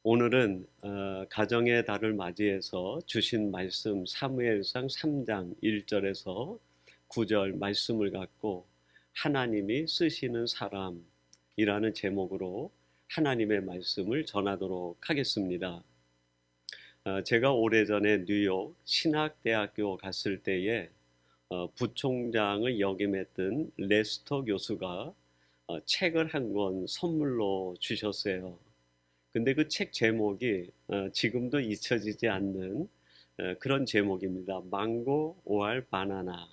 오늘은 가정의 달을 맞이해서 주신 말씀 사무엘상 3장 1절에서 9절 말씀을 갖고 하나님이 쓰시는 사람이라는 제목으로 하나님의 말씀을 전하도록 하겠습니다. 제가 오래전에 뉴욕 신학대학교 갔을 때에 부총장을 역임했던 레스터 교수가 책을 한 권 선물로 주셨어요. 근데 그 책 제목이 지금도 잊혀지지 않는 그런 제목입니다. 망고 오알 바나나.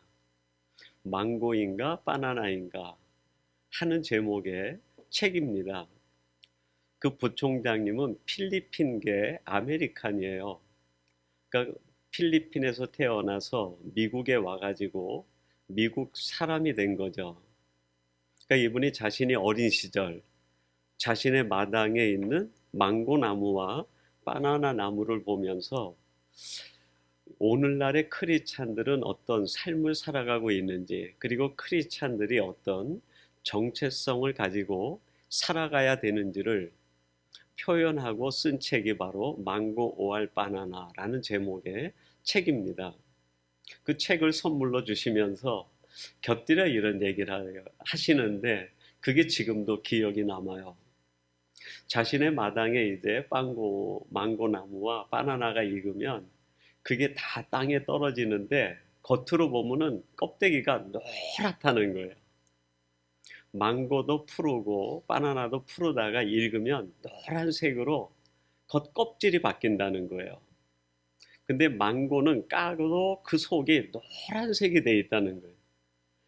망고인가 바나나인가 하는 제목의 책입니다. 그 부총장님은 필리핀계 아메리칸이에요. 그러니까 필리핀에서 태어나서 미국에 와가지고 미국 사람이 된 거죠. 그러니까 이분이 자신이 어린 시절 자신의 마당에 있는 망고 나무와 바나나 나무를 보면서 오늘날의 크리스찬들은 어떤 삶을 살아가고 있는지, 그리고 크리스찬들이 어떤 정체성을 가지고 살아가야 되는지를 표현하고 쓴 책이 바로 망고 오알 바나나라는 제목의 책입니다. 그 책을 선물로 주시면서 곁들여 이런 얘기를 하시는데 그게 지금도 기억이 남아요. 자신의 마당에 이제 망고 나무와 바나나가 익으면 그게 다 땅에 떨어지는데 겉으로 보면은 껍데기가 노랗다는 거예요. 망고도 푸르고 바나나도 푸르다가 익으면 노란색으로 겉 껍질이 바뀐다는 거예요. 근데 망고는 까도 그 속이 노란색이 돼 있다는 거예요.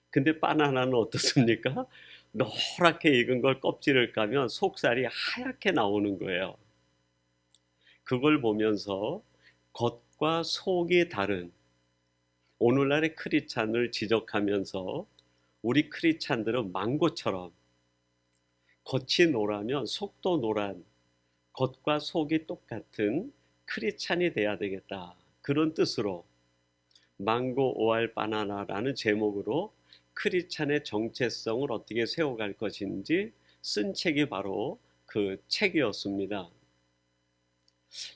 근데 바나나는 어떻습니까? 노랗게 익은 걸 껍질을 까면 속살이 하얗게 나오는 거예요. 그걸 보면서 겉과 속이 다른 오늘날의 크리스찬을 지적하면서 우리 크리스찬들은 망고처럼 겉이 노라면 속도 노란 겉과 속이 똑같은 크리스찬이 돼야 되겠다. 그런 뜻으로 망고 오알 바나나라는 제목으로 크리스찬의 정체성을 어떻게 세워갈 것인지 쓴 책이 바로 그 책이었습니다.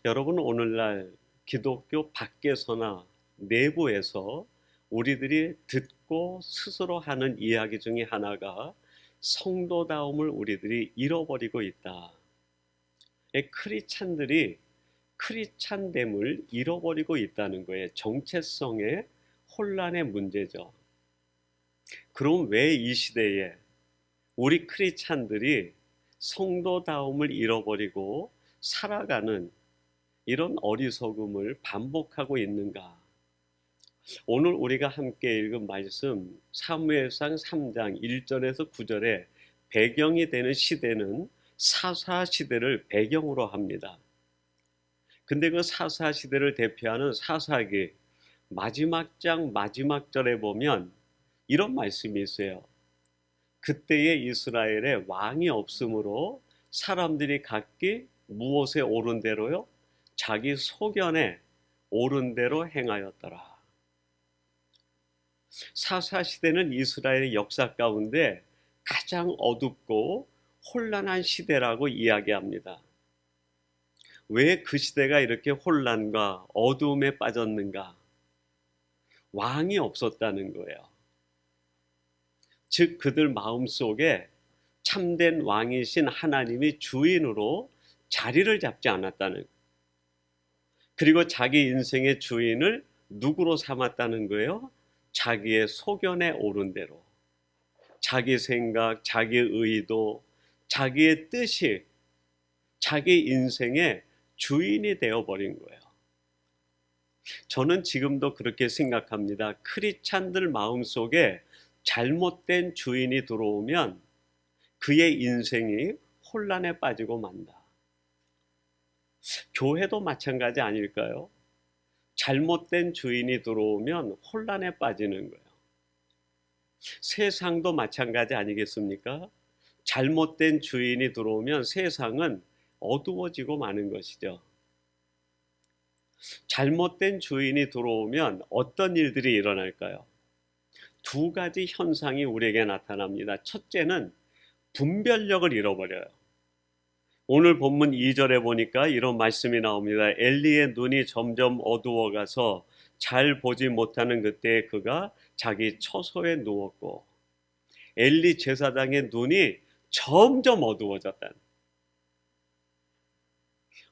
여러분, 오늘날 기독교 밖에서나 내부에서 우리들이 듣고 스스로 하는 이야기 중에 하나가 성도다움을 우리들이 잃어버리고 있다. 크리스찬들이 크리스찬됨을 잃어버리고 있다는 거예요. 정체성의 혼란의 문제죠. 그럼 왜 이 시대에 우리 크리스찬들이 성도다움을 잃어버리고 살아가는 이런 어리석음을 반복하고 있는가? 오늘 우리가 함께 읽은 말씀 사무엘상 3장 1절에서 9절에 배경이 되는 시대는 사사 시대를 배경으로 합니다. 근데 그 사사 시대를 대표하는 사사기 마지막 장 마지막 절에 보면 이런 말씀이 있어요. 그때의 이스라엘에 왕이 없으므로 사람들이 각기 무엇에 옳은 대로요? 자기 소견에 옳은 대로 행하였더라. 사사시대는 이스라엘의 역사 가운데 가장 어둡고 혼란한 시대라고 이야기합니다. 왜 그 시대가 이렇게 혼란과 어두움에 빠졌는가? 왕이 없었다는 거예요. 즉 그들 마음속에 참된 왕이신 하나님이 주인으로 자리를 잡지 않았다는 거예요. 그리고 자기 인생의 주인을 누구로 삼았다는 거예요? 자기의 소견에 옳은 대로 자기 생각, 자기 의도, 자기의 뜻이 자기 인생의 주인이 되어버린 거예요. 저는 지금도 그렇게 생각합니다. 크리스찬들 마음속에 잘못된 주인이 들어오면 그의 인생이 혼란에 빠지고 만다. 교회도 마찬가지 아닐까요? 잘못된 주인이 들어오면 혼란에 빠지는 거예요. 세상도 마찬가지 아니겠습니까? 잘못된 주인이 들어오면 세상은 어두워지고 마는 것이죠. 잘못된 주인이 들어오면 어떤 일들이 일어날까요? 두 가지 현상이 우리에게 나타납니다. 첫째는 분별력을 잃어버려요. 오늘 본문 2절에 보니까 이런 말씀이 나옵니다. 엘리의 눈이 점점 어두워가서 잘 보지 못하는 그때에 그가 자기 처소에 누웠고, 엘리 제사장의 눈이 점점 어두워졌다.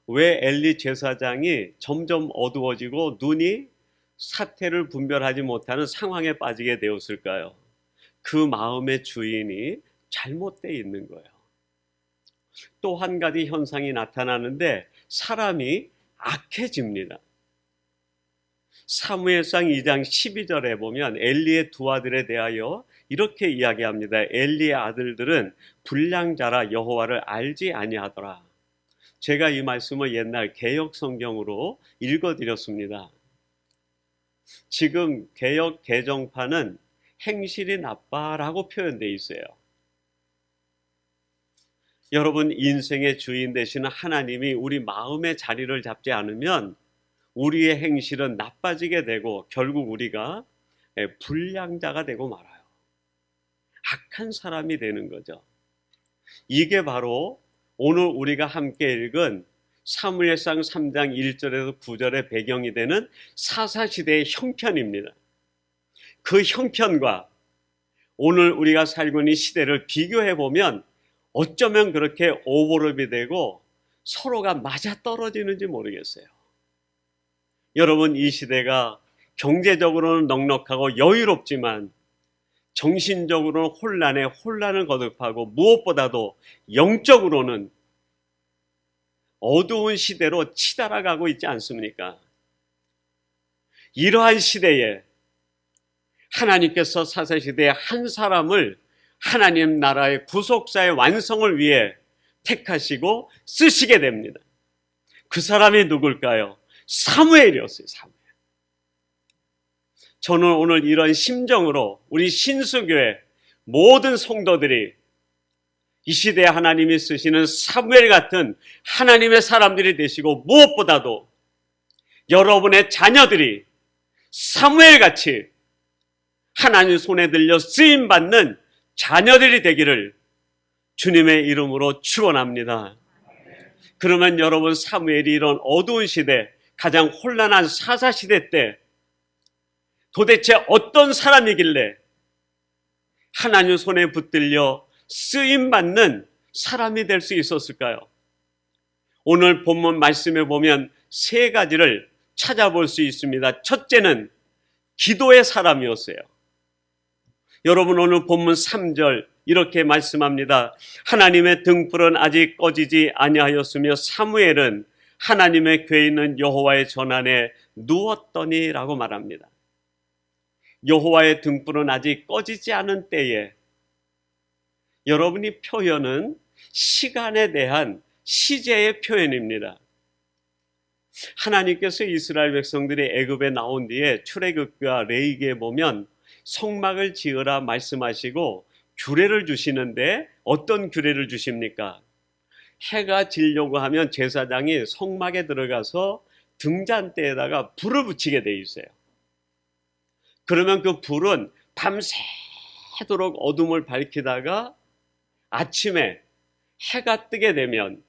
왜 엘리 제사장이 점점 어두워지고 눈이 사태를 분별하지 못하는 상황에 빠지게 되었을까요? 그 마음의 주인이 잘못되어 있는 거예요. 또 한 가지 현상이 나타나는데 사람이 악해집니다. 사무엘상 2장 12절에 보면 엘리의 두 아들에 대하여 이렇게 이야기합니다. 엘리의 아들들은 불량자라 여호와를 알지 아니하더라. 제가 이 말씀을 옛날 개역 성경으로 읽어드렸습니다. 지금 개역 개정판은 행실이 나빠라고 표현되어 있어요. 여러분, 인생의 주인 되시는 하나님이 우리 마음의 자리를 잡지 않으면 우리의 행실은 나빠지게 되고 결국 우리가 불량자가 되고 말아요. 악한 사람이 되는 거죠. 이게 바로 오늘 우리가 함께 읽은 사무엘상 3장 1절에서 9절의 배경이 되는 사사시대의 형편입니다. 그 형편과 오늘 우리가 살고 있는 시대를 비교해 보면 어쩌면 그렇게 오버랩이 되고 서로가 맞아떨어지는지 모르겠어요. 여러분, 이 시대가 경제적으로는 넉넉하고 여유롭지만 정신적으로는 혼란을 거듭하고 무엇보다도 영적으로는 어두운 시대로 치달아가고 있지 않습니까? 이러한 시대에 하나님께서 사사시대의 한 사람을 하나님 나라의 구속사의 완성을 위해 택하시고 쓰시게 됩니다. 그 사람이 누굴까요? 사무엘이었어요. 사무엘. 저는 오늘 이런 심정으로 우리 신수교회 모든 성도들이 이 시대에 하나님이 쓰시는 사무엘 같은 하나님의 사람들이 되시고, 무엇보다도 여러분의 자녀들이 사무엘같이 하나님 손에 들려 쓰임받는 자녀들이 되기를 주님의 이름으로 축원합니다. 그러면 여러분, 사무엘이 이런 어두운 시대, 가장 혼란한 사사시대 때 도대체 어떤 사람이길래 하나님 손에 붙들려 쓰임받는 사람이 될 수 있었을까요? 오늘 본문 말씀에 보면 세 가지를 찾아볼 수 있습니다. 첫째는 기도의 사람이었어요. 여러분, 오늘 본문 3절 이렇게 말씀합니다. 하나님의 등불은 아직 꺼지지 아니하였으며 사무엘은 하나님의 궤에 있는 여호와의 전안에 누웠더니 라고 말합니다. 여호와의 등불은 아직 꺼지지 않은 때에, 여러분이 표현은 시간에 대한 시제의 표현입니다. 하나님께서 이스라엘 백성들이 애굽에 나온 뒤에 출애굽과 레위기에 보면 성막을 지으라 말씀하시고 규례를 주시는데 어떤 규례를 주십니까? 해가 지려고 하면 제사장이 성막에 들어가서 등잔대에다가 불을 붙이게 돼 있어요. 그러면 그 불은 밤새도록 어둠을 밝히다가 아침에 해가 뜨게 되면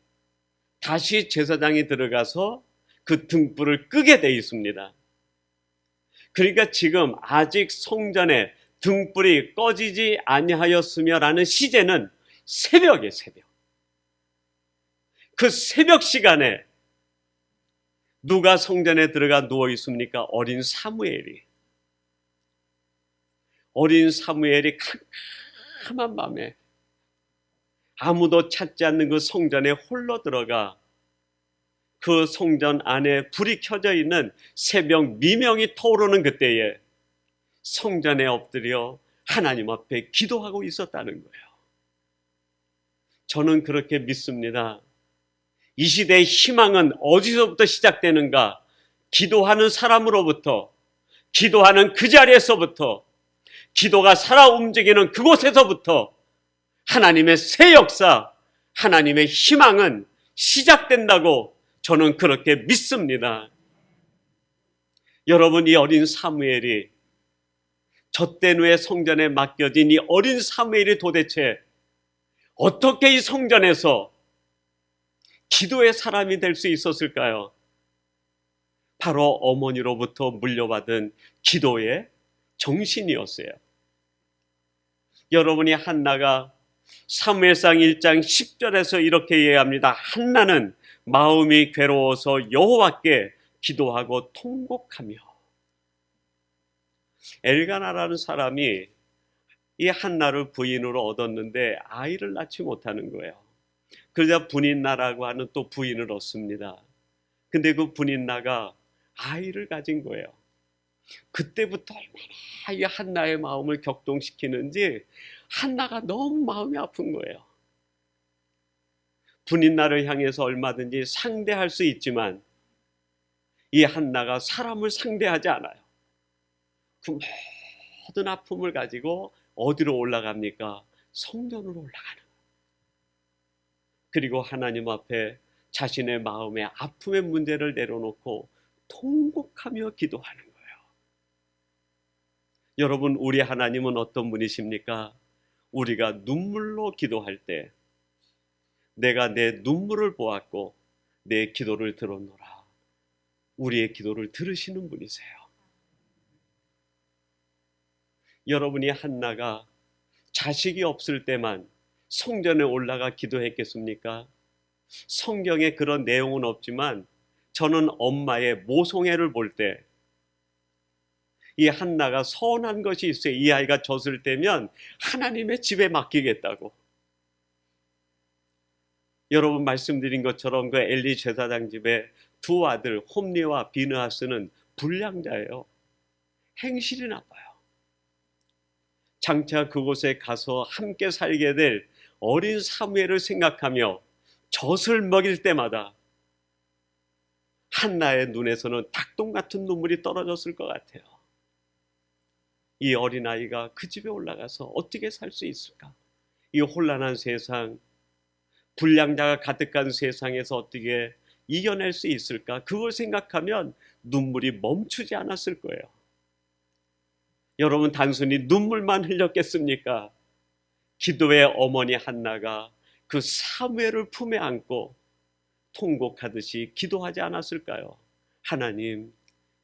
다시 제사장이 들어가서 그 등불을 끄게 돼 있습니다. 그러니까 지금 아직 성전에 등불이 꺼지지 아니하였으며라는 시제는 새벽이에요, 새벽. 그 새벽 시간에 누가 성전에 들어가 누워 있습니까? 어린 사무엘이. 어린 사무엘이 캄캄한 밤에 아무도 찾지 않는 그 성전에 홀로 들어가 그 성전 안에 불이 켜져 있는 새벽 미명이 터오르는 그때에 성전에 엎드려 하나님 앞에 기도하고 있었다는 거예요. 저는 그렇게 믿습니다. 이 시대의 희망은 어디서부터 시작되는가? 기도하는 사람으로부터, 기도하는 그 자리에서부터, 기도가 살아 움직이는 그곳에서부터 하나님의 새 역사, 하나님의 희망은 시작된다고 저는 그렇게 믿습니다. 여러분, 이 어린 사무엘이 젖된 후에 성전에 맡겨진 이 어린 사무엘이 도대체 어떻게 이 성전에서 기도의 사람이 될 수 있었을까요? 바로 어머니로부터 물려받은 기도의 정신이었어요. 여러분이 한나가 사무엘상 1장 10절에서 이렇게 이해합니다. 한나는 마음이 괴로워서 여호와께 기도하고 통곡하며. 엘가나라는 사람이 이 한나를 부인으로 얻었는데 아이를 낳지 못하는 거예요. 그러자 분인나라고 하는 또 부인을 얻습니다. 근데 그 분인나가 아이를 가진 거예요. 그때부터 얼마나 이 한나의 마음을 격동시키는지 한나가 너무 마음이 아픈 거예요. 분인나를 향해서 얼마든지 상대할 수 있지만 이 한나가 사람을 상대하지 않아요. 그 모든 아픔을 가지고 어디로 올라갑니까? 성전으로 올라가는 거예요. 그리고 하나님 앞에 자신의 마음의 아픔의 문제를 내려놓고 통곡하며 기도하는 거예요. 여러분, 우리 하나님은 어떤 분이십니까? 우리가 눈물로 기도할 때 내가 내 눈물을 보았고 내 기도를 들었노라. 우리의 기도를 들으시는 분이세요. 여러분이 한나가 자식이 없을 때만 성전에 올라가 기도했겠습니까? 성경에 그런 내용은 없지만 저는 엄마의 모성애를 볼 때 이 한나가 서운한 것이 있어요. 이 아이가 젖을 때면 하나님의 집에 맡기겠다고. 여러분 말씀드린 것처럼 그 엘리 제사장 집에 두 아들 홈리와 비느하스는 불량자예요. 행실이 나빠요. 장차 그곳에 가서 함께 살게 될 어린 사무엘을 생각하며 젖을 먹일 때마다 한나의 눈에서는 닭똥 같은 눈물이 떨어졌을 것 같아요. 이 어린아이가 그 집에 올라가서 어떻게 살 수 있을까? 이 혼란한 세상, 불량자가 가득한 세상에서 어떻게 이겨낼 수 있을까? 그걸 생각하면 눈물이 멈추지 않았을 거예요. 여러분 단순히 눈물만 흘렸겠습니까? 기도의 어머니 한나가 그 사무엘을 품에 안고 통곡하듯이 기도하지 않았을까요? 하나님,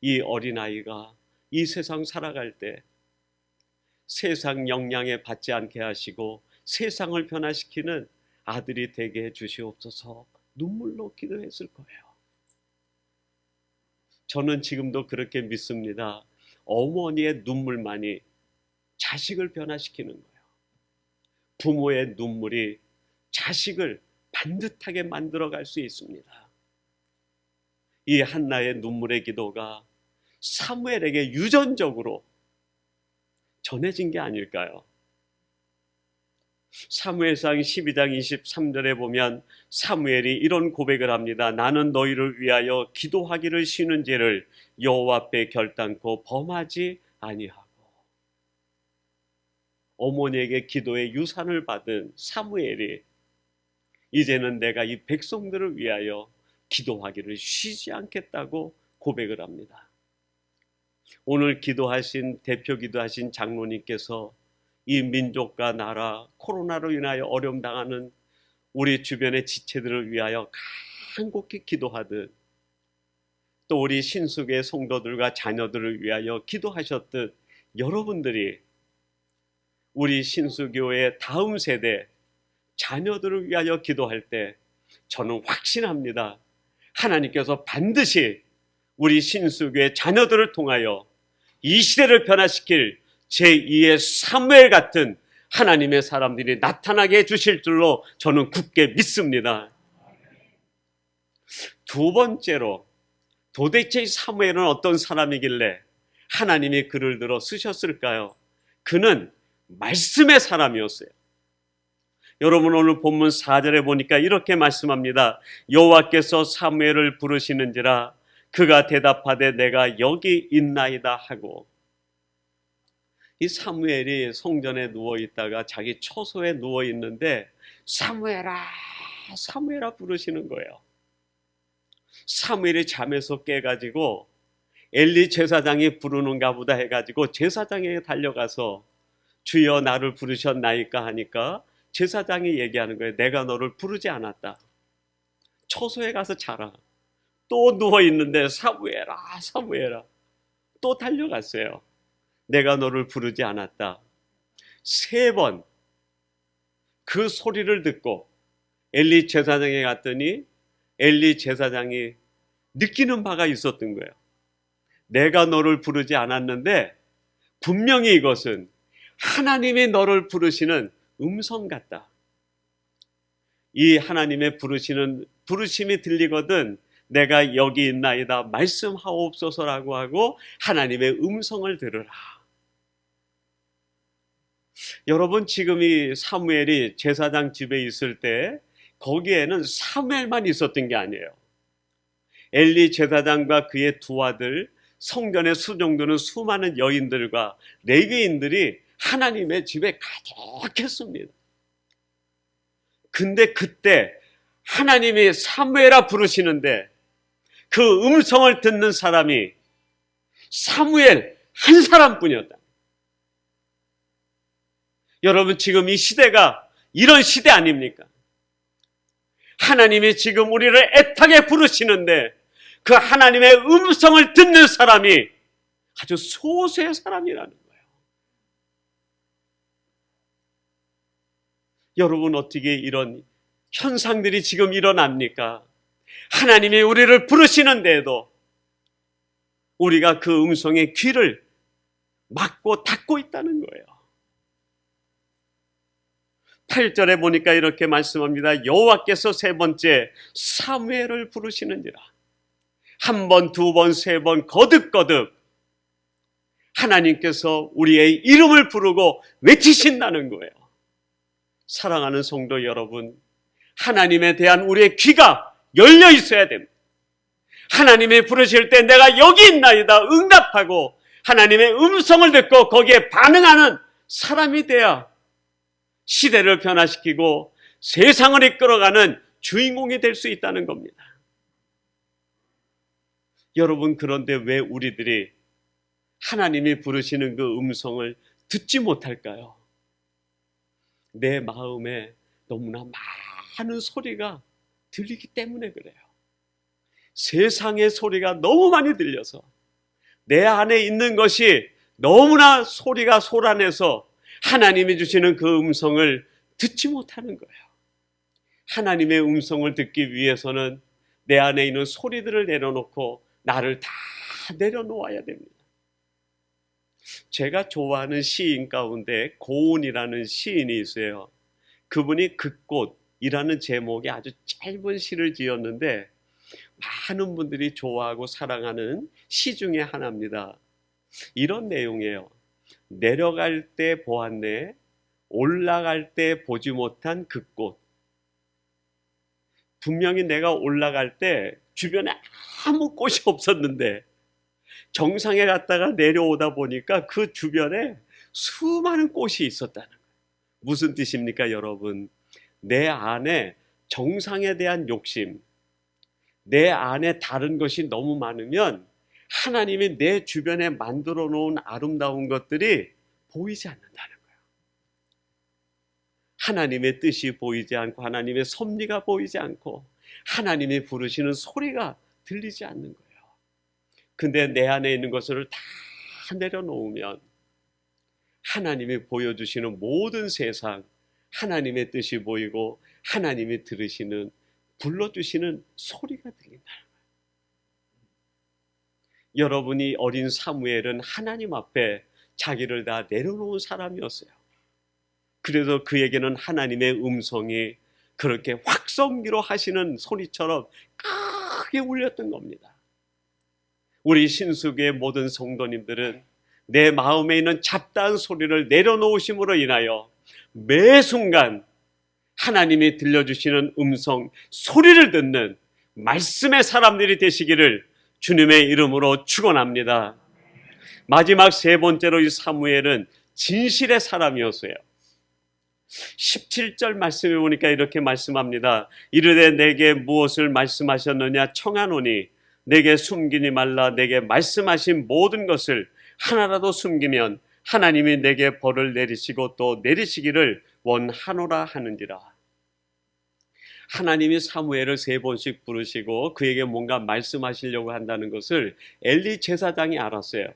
이 어린아이가 이 세상 살아갈 때 세상 영향에 받지 않게 하시고 세상을 변화시키는 아들이 되게 해주시옵소서. 눈물로 기도했을 거예요. 저는 지금도 그렇게 믿습니다. 어머니의 눈물만이 자식을 변화시키는 거예요. 부모의 눈물이 자식을 반듯하게 만들어갈 수 있습니다. 이 한나의 눈물의 기도가 사무엘에게 유전적으로 전해진 게 아닐까요? 사무엘상 12장 23절에 보면 사무엘이 이런 고백을 합니다. 나는 너희를 위하여 기도하기를 쉬는 죄를 여호와 앞에 결단코 범하지 아니하고. 어머니에게 기도의 유산을 받은 사무엘이 이제는 내가 이 백성들을 위하여 기도하기를 쉬지 않겠다고 고백을 합니다. 오늘 기도하신 대표 기도하신 장로님께서 이 민족과 나라 코로나로 인하여 어려움 당하는 우리 주변의 지체들을 위하여 간곡히 기도하듯 또 우리 신수교의 성도들과 자녀들을 위하여 기도하셨듯 여러분들이 우리 신수교의 다음 세대 자녀들을 위하여 기도할 때 저는 확신합니다. 하나님께서 반드시 우리 신수교의 자녀들을 통하여 이 시대를 변화시킬 제2의 사무엘 같은 하나님의 사람들이 나타나게 해주실 줄로 저는 굳게 믿습니다. 두 번째로 도대체 이 사무엘은 어떤 사람이길래 하나님이 그를 들어 쓰셨을까요? 그는 말씀의 사람이었어요. 여러분 오늘 본문 4절에 보니까 이렇게 말씀합니다. 여호와께서 사무엘을 부르시는지라 그가 대답하되 내가 여기 있나이다 하고. 이 사무엘이 성전에 누워있다가 자기 처소에 누워있는데 사무엘아 사무엘아 부르시는 거예요. 사무엘이 잠에서 깨가지고 엘리 제사장이 부르는가 보다 해가지고 제사장에게 달려가서 주여 나를 부르셨나이까 하니까 제사장이 얘기하는 거예요. 내가 너를 부르지 않았다. 초소에 가서 자라. 또 누워있는데 사무엘아, 사무엘아. 또 달려갔어요. 내가 너를 부르지 않았다. 3번 그 소리를 듣고 엘리 제사장에 갔더니 엘리 제사장이 느끼는 바가 있었던 거예요. 내가 너를 부르지 않았는데 분명히 이것은 하나님이 너를 부르시는 음성 같다. 이 하나님의 부르심이 들리거든 내가 여기 있나이다 말씀하옵소서라고 하고 하나님의 음성을 들으라. 여러분, 지금 이 사무엘이 제사장 집에 있을 때 거기에는 사무엘만 있었던 게 아니에요. 엘리 제사장과 그의 2 아들, 성전에 수종드는 수많은 여인들과 레위인들이 하나님의 집에 가득했습니다. 근데 그때 하나님이 사무엘아 부르시는데 그 음성을 듣는 사람이 사무엘 한 사람뿐이었다. 여러분, 지금 이 시대가 이런 시대 아닙니까? 하나님이 지금 우리를 애타게 부르시는데 그 하나님의 음성을 듣는 사람이 아주 소수의 사람이라는 거예요. 여러분, 어떻게 이런 현상들이 지금 일어납니까? 하나님이 우리를 부르시는데도 우리가 그 음성의 귀를 막고 닫고 있다는 거예요. 8절에 보니까 이렇게 말씀합니다. 여호와께서 3번째 사무엘을 부르시는지라. 1번, 2번, 3번 거듭거듭 하나님께서 우리의 이름을 부르고 외치신다는 거예요. 사랑하는 성도 여러분, 하나님에 대한 우리의 귀가 열려 있어야 됩니다. 하나님이 부르실 때 내가 여기 있나이다 응답하고 하나님의 음성을 듣고 거기에 반응하는 사람이 돼야 시대를 변화시키고 세상을 이끌어가는 주인공이 될 수 있다는 겁니다. 여러분, 그런데 왜 우리들이 하나님이 부르시는 그 음성을 듣지 못할까요? 내 마음에 너무나 많은 소리가 들리기 때문에 그래요. 세상의 소리가 너무 많이 들려서 내 안에 있는 것이 너무나 소리가 솟아내서 하나님이 주시는 그 음성을 듣지 못하는 거예요. 하나님의 음성을 듣기 위해서는 내 안에 있는 소리들을 내려놓고 나를 다 내려놓아야 됩니다. 제가 좋아하는 시인 가운데 고운이라는 시인이 있어요. 그분이 그꽃이라는 제목의 아주 짧은 시를 지었는데 많은 분들이 좋아하고 사랑하는 시 중에 하나입니다. 이런 내용이에요. 내려갈 때 보았네, 올라갈 때 보지 못한 그 꽃. 분명히 내가 올라갈 때 주변에 아무 꽃이 없었는데 정상에 갔다가 내려오다 보니까 그 주변에 수많은 꽃이 있었다는 거예요. 무슨 뜻입니까, 여러분? 내 안에 정상에 대한 욕심, 내 안에 다른 것이 너무 많으면 하나님이 내 주변에 만들어 놓은 아름다운 것들이 보이지 않는다는 거예요. 하나님의 뜻이 보이지 않고 하나님의 섭리가 보이지 않고 하나님이 부르시는 소리가 들리지 않는 거예요. 근데 내 안에 있는 것을 다 내려놓으면 하나님이 보여주시는 모든 세상, 하나님의 뜻이 보이고 하나님이 들으시는, 불러주시는 소리가 들린다는 거예요. 여러분이 어린 사무엘은 하나님 앞에 자기를 다 내려놓은 사람이었어요. 그래서 그에게는 하나님의 음성이 그렇게 확성기로 하시는 소리처럼 크게 울렸던 겁니다. 우리 신수교의 모든 성도님들은 내 마음에 있는 잡다한 소리를 내려놓으심으로 인하여 매 순간 하나님이 들려주시는 음성, 소리를 듣는 말씀의 사람들이 되시기를 주님의 이름으로 축원합니다. 마지막 3번째로 이 사무엘은 진실의 사람이었어요. 17절 말씀해 보니까 이렇게 말씀합니다. 이르되 내게 무엇을 말씀하셨느냐 청하노니 내게 숨기니 말라. 내게 말씀하신 모든 것을 하나라도 숨기면 하나님이 내게 벌을 내리시고 또 내리시기를 원하노라 하는지라. 하나님이 사무엘을 3번씩 부르시고 그에게 뭔가 말씀하시려고 한다는 것을 엘리 제사장이 알았어요.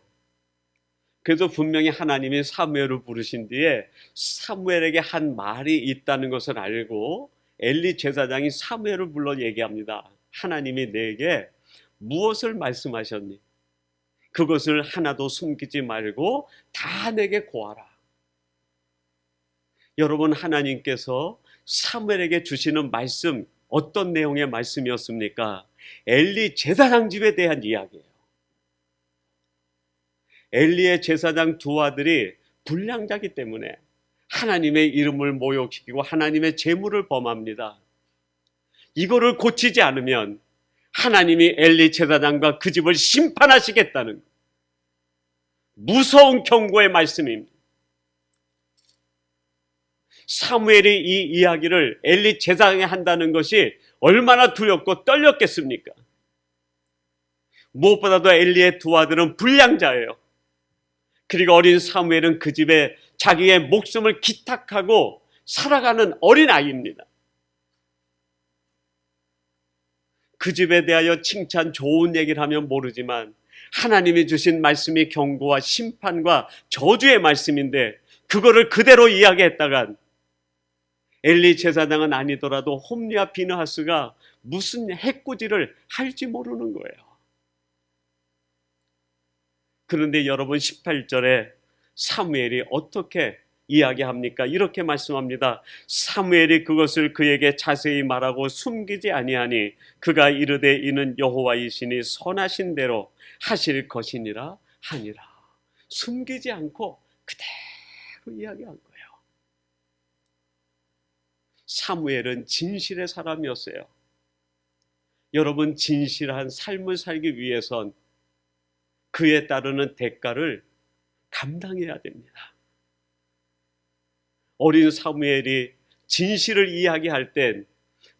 그래서 분명히 하나님이 사무엘을 부르신 뒤에 사무엘에게 한 말이 있다는 것을 알고 엘리 제사장이 사무엘을 불러 얘기합니다. 하나님이 내게 무엇을 말씀하셨니? 그것을 하나도 숨기지 말고 다 내게 고하라. 여러분, 하나님께서 사무엘에게 주시는 말씀, 어떤 내용의 말씀이었습니까? 엘리 제사장 집에 대한 이야기예요. 엘리의 제사장 두 아들이 불량자이기 때문에 하나님의 이름을 모욕시키고 하나님의 재물을 범합니다. 이거를 고치지 않으면 하나님이 엘리 제사장과 그 집을 심판하시겠다는 무서운 경고의 말씀입니다. 사무엘이 이 이야기를 엘리 제사장에 한다는 것이 얼마나 두렵고 떨렸겠습니까? 무엇보다도 엘리의 두 아들은 불량자예요. 그리고 어린 사무엘은 그 집에 자기의 목숨을 기탁하고 살아가는 어린아이입니다. 그 집에 대하여 칭찬 좋은 얘기를 하면 모르지만 하나님이 주신 말씀이 경고와 심판과 저주의 말씀인데 그거를 그대로 이야기했다간 엘리 제사장은 아니더라도 홈리와 비느하스가 무슨 해코지를 할지 모르는 거예요. 그런데 여러분 18절에 사무엘이 어떻게 이야기합니까? 이렇게 말씀합니다. 사무엘이 그것을 그에게 자세히 말하고 숨기지 아니하니 그가 이르되 이는 여호와이시니 선하신 대로 하실 것이니라 하니라. 숨기지 않고 그대로 이야기한 거예요. 사무엘은 진실의 사람이었어요. 여러분, 진실한 삶을 살기 위해선 그에 따르는 대가를 감당해야 됩니다. 어린 사무엘이 진실을 이야기할 땐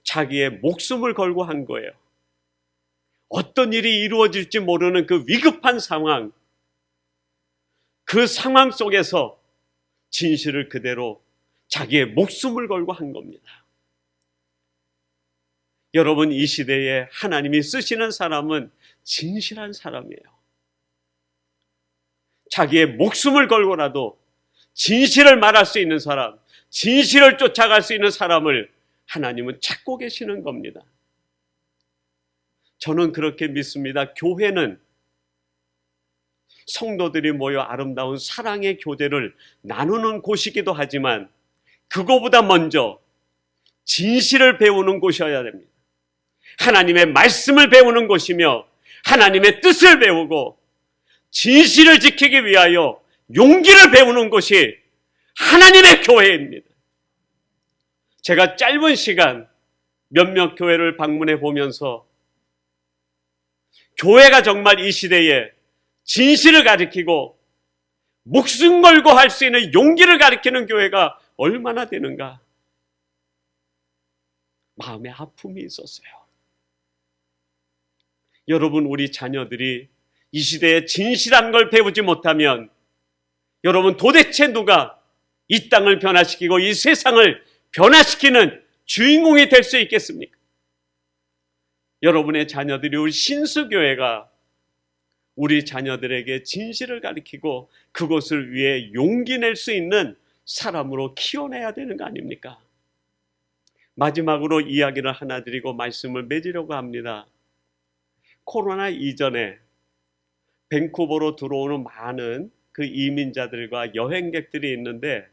자기의 목숨을 걸고 한 거예요. 어떤 일이 이루어질지 모르는 그 위급한 상황, 그 상황 속에서 진실을 그대로 자기의 목숨을 걸고 한 겁니다. 여러분, 이 시대에 하나님이 쓰시는 사람은 진실한 사람이에요. 자기의 목숨을 걸고라도 진실을 말할 수 있는 사람, 진실을 쫓아갈 수 있는 사람을 하나님은 찾고 계시는 겁니다. 저는 그렇게 믿습니다. 교회는 성도들이 모여 아름다운 사랑의 교제를 나누는 곳이기도 하지만 그거보다 먼저 진실을 배우는 곳이어야 됩니다. 하나님의 말씀을 배우는 곳이며 하나님의 뜻을 배우고 진실을 지키기 위하여 용기를 배우는 곳이 하나님의 교회입니다. 제가 짧은 시간 몇몇 교회를 방문해 보면서 교회가 정말 이 시대에 진실을 가리키고 목숨 걸고 할 수 있는 용기를 가리키는 교회가 얼마나 되는가 마음에 아픔이 있었어요. 여러분, 우리 자녀들이 이 시대에 진실한 걸 배우지 못하면 여러분, 도대체 누가 이 땅을 변화시키고 이 세상을 변화시키는 주인공이 될 수 있겠습니까? 여러분의 자녀들이 우리 신수교회가 우리 자녀들에게 진실을 가리키고 그것을 위해 용기 낼 수 있는 사람으로 키워내야 되는 거 아닙니까? 마지막으로 이야기를 하나 드리고 말씀을 맺으려고 합니다. 코로나 이전에 밴쿠버로 들어오는 많은 그 이민자들과 여행객들이 있는데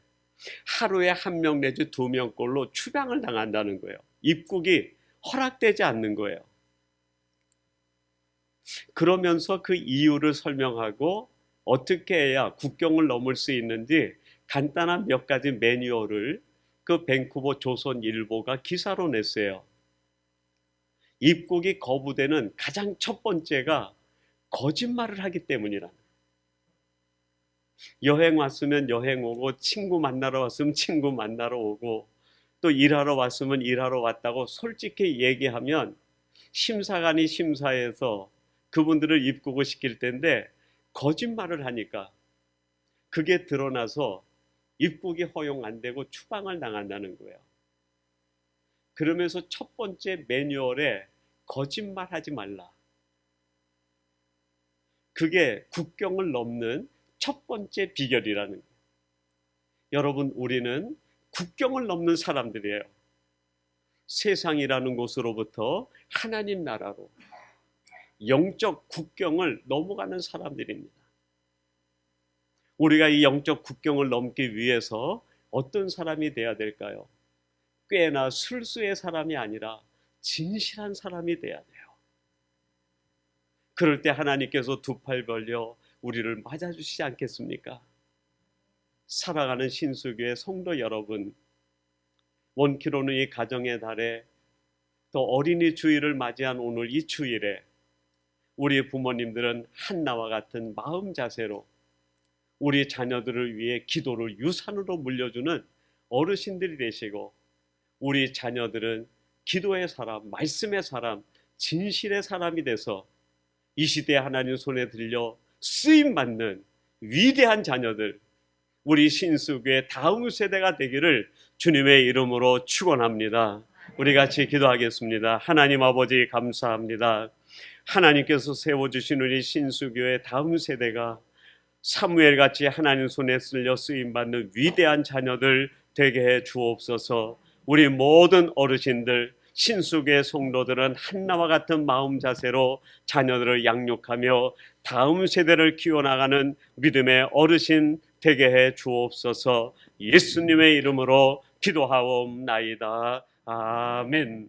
하루에 1명 내지 2명꼴로 추방을 당한다는 거예요. 입국이 허락되지 않는 거예요. 그러면서 그 이유를 설명하고 어떻게 해야 국경을 넘을 수 있는지 간단한 몇 가지 매뉴얼을 그 밴쿠버 조선일보가 기사로 냈어요. 입국이 거부되는 가장 첫 번째가 거짓말을 하기 때문이라. 여행 왔으면 여행 오고, 친구 만나러 왔으면 친구 만나러 오고, 또 일하러 왔으면 일하러 왔다고 솔직히 얘기하면 심사관이 심사해서 그분들을 입국을 시킬 텐데 거짓말을 하니까 그게 드러나서 입국이 허용 안 되고 추방을 당한다는 거예요. 그러면서 첫 번째 매뉴얼에 거짓말하지 말라. 그게 국경을 넘는 첫 번째 비결이라는 거예요. 여러분, 우리는 국경을 넘는 사람들이에요. 세상이라는 곳으로부터 하나님 나라로 영적 국경을 넘어가는 사람들입니다. 우리가 이 영적 국경을 넘기 위해서 어떤 사람이 돼야 될까요? 꽤나 술수의 사람이 아니라 진실한 사람이 돼야 돼요. 그럴 때 하나님께서 두 팔 벌려 우리를 맞아주시지 않겠습니까? 사랑하는 신수교회 성도 여러분, 원키로는 이 가정의 달에 또 어린이 주일을 맞이한 오늘 이 주일에 우리 부모님들은 한나와 같은 마음 자세로 우리 자녀들을 위해 기도를 유산으로 물려주는 어르신들이 되시고, 우리 자녀들은 기도의 사람, 말씀의 사람, 진실의 사람이 돼서 이 시대에 하나님 손에 들려 쓰임받는 위대한 자녀들, 우리 신수교의 다음 세대가 되기를 주님의 이름으로 축원합니다. 우리 같이 기도하겠습니다. 하나님 아버지 감사합니다. 하나님께서 세워주신 우리 신수교의 다음 세대가 사무엘같이 하나님 손에 쓸려 쓰임받는 위대한 자녀들 되게 해 주옵소서. 우리 모든 어르신들, 신수교의 성도들은 한나와 같은 마음 자세로 자녀들을 양육하며 다음 세대를 키워나가는 믿음의 어르신 되게 해 주옵소서. 예수님의 이름으로 기도하옵나이다. 아멘.